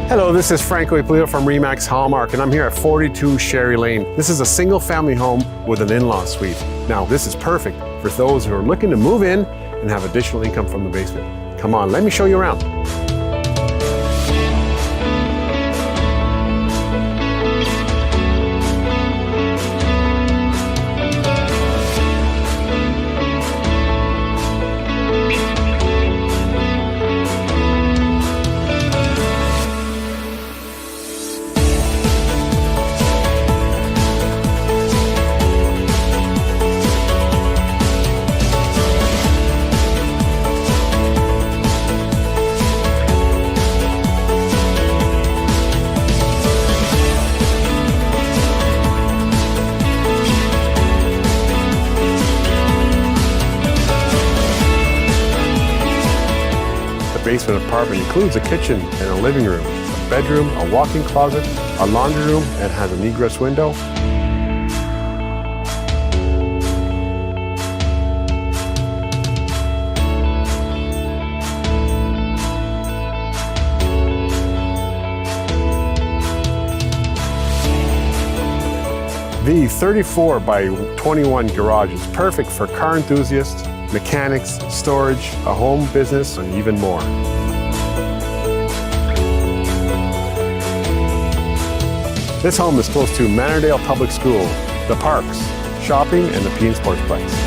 Hello, this is Franco Ippolito from Remax Hallmark, and I'm here at 42 Sherry Lane. This is a single-family home with an in-law suite. Now, this is perfect for those who are looking to move in and have additional income from the basement. Come on, let me show you around. The basement apartment includes a kitchen and a living room, a bedroom, a walk-in closet, a laundry room, and has an egress window. The 34 by 21 garage is perfect for car enthusiasts, mechanics, storage, a home business, and even more. This home is close to Mannerdale Public School, the parks, shopping, and the Peen Sportsplex.